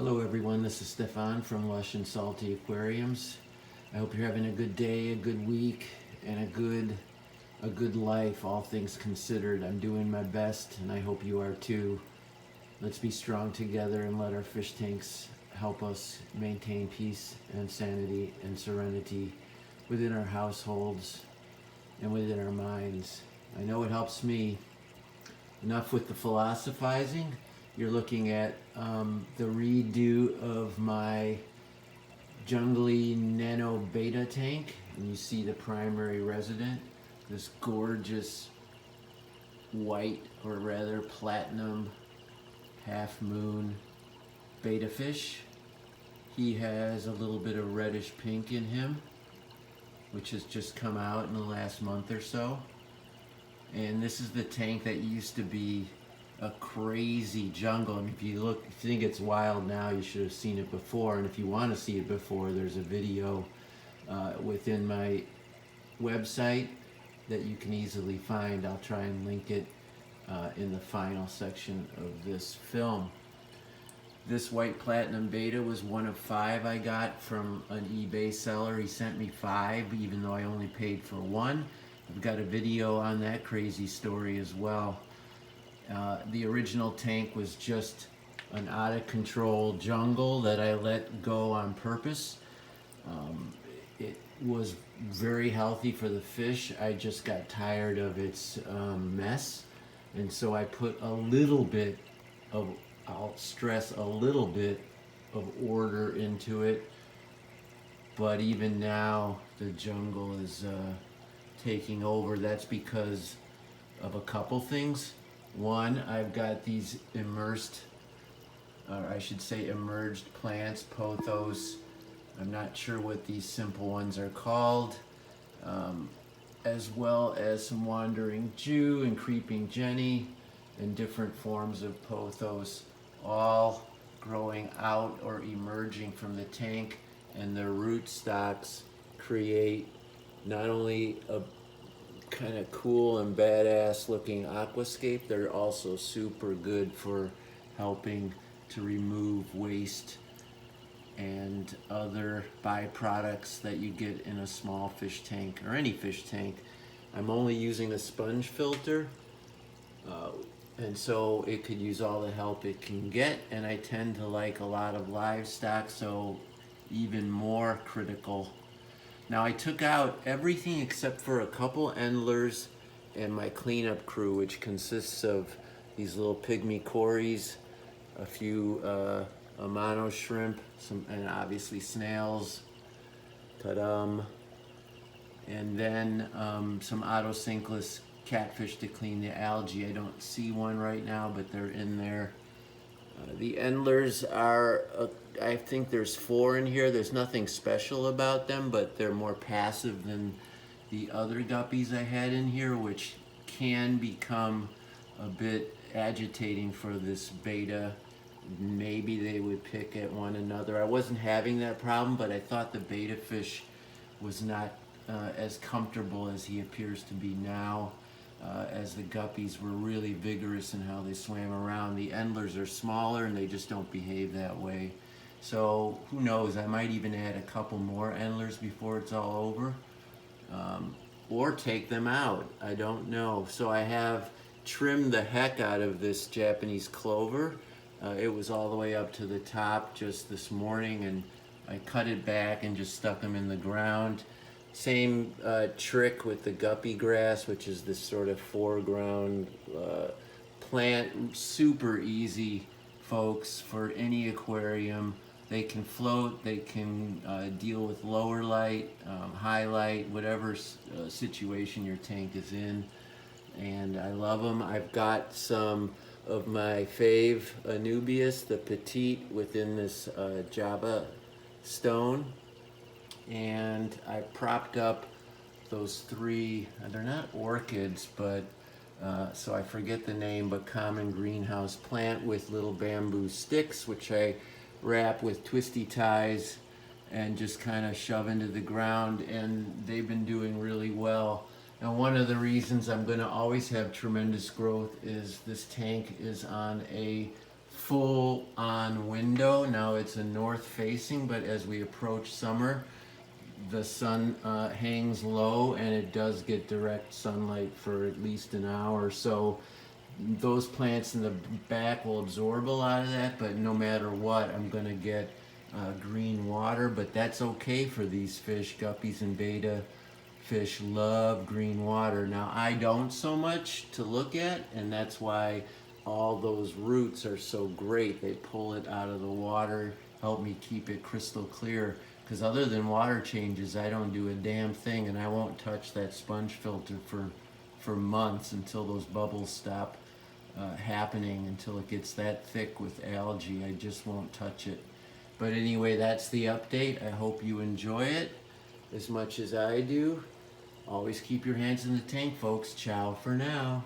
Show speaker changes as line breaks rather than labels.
Hello everyone, this is Stefan from Lush and Salty Aquariums. I hope you're having a good day, a good week, and a good life, all things considered. I'm doing my best and I hope you are too. Let's be strong together and let our fish tanks help us maintain peace and sanity and serenity within our households and within our minds. I know it helps me. Enough with the philosophizing. You're looking at the redo of my jungly nano Betta tank, and you see the primary resident, this gorgeous white, or rather platinum half moon betta fish. He has a little bit of reddish pink in him, which has just come out in the last month or so. And this is the tank that used to be a crazy jungle, and if you think it's wild now, you should have seen it before. And if you want to see it before, there's a video within my website that you can easily find. I'll try and link it in the final section of this film. This white platinum betta was one of 5 I got from an eBay seller. He sent me 5 even though I only paid for 1. I've got a video on that crazy story as well. The original tank was just an out-of-control jungle that I let go on purpose. It was very healthy for the fish. I just got tired of its mess, and so I put a little bit of, I'll stress a little bit of order into it. But even now, the jungle is taking over. That's because of a couple things. One, I've got these immersed, or I should say emerged plants, pothos. I'm not sure what these simple ones are called, as well as some wandering Jew and creeping Jenny and different forms of pothos, all growing out or emerging from the tank, and their root stocks create not only a kind of cool and badass looking aquascape, they're also super good for helping to remove waste and other byproducts that you get in a small fish tank or any fish tank. I'm only using a sponge filter, and so it could use all the help it can get, and I tend to like a lot of livestock, so even more critical. Now I took out everything except for a couple endlers and my cleanup crew, which consists of these little pygmy cories, a few amano shrimp, and obviously snails, and then some autosynclus catfish to clean the algae. I don't see one right now, but they're in there. The endlers are, I think there's 4 in here. There's nothing special about them, but they're more passive than the other guppies I had in here, which can become a bit agitating for this betta. Maybe they would pick at one another. I wasn't having that problem, but I thought the betta fish was not as comfortable as he appears to be now. As the guppies were really vigorous in how they swam around. The endlers are smaller and they just don't behave that way. So who knows, I might even add a couple more endlers before it's all over. Or take them out, I don't know. So I have trimmed the heck out of this Japanese clover. It was all the way up to the top just this morning, and I cut it back and just stuck them in the ground. Same trick with the guppy grass, which is this sort of foreground plant. Super easy, folks, for any aquarium. They can float, they can deal with lower light, high light, whatever situation your tank is in. And I love them. I've got some of my fave Anubias, the petite, within this Java stone. And I propped up those 3, they're not orchids, but so I forget the name, but common greenhouse plant with little bamboo sticks, which I wrap with twisty ties and just kind of shove into the ground, and they've been doing really well. And one of the reasons I'm going to always have tremendous growth is this tank is on a full on window. Now it's a north facing, but as we approach summer, the sun hangs low and it does get direct sunlight for at least an hour. So those plants in the back will absorb a lot of that, but no matter what, I'm gonna get green water. But that's okay for these fish. Guppies and betta fish love green water. Now I don't so much to look at, and that's why all those roots are so great. They pull it out of the water, help me keep it crystal clear. Because other than water changes, I don't do a damn thing, and I won't touch that sponge filter for months until those bubbles stop happening, until it gets that thick with algae. I just won't touch it. But anyway, that's the update. I hope you enjoy it as much as I do. Always keep your hands in the tank, folks. Ciao for now.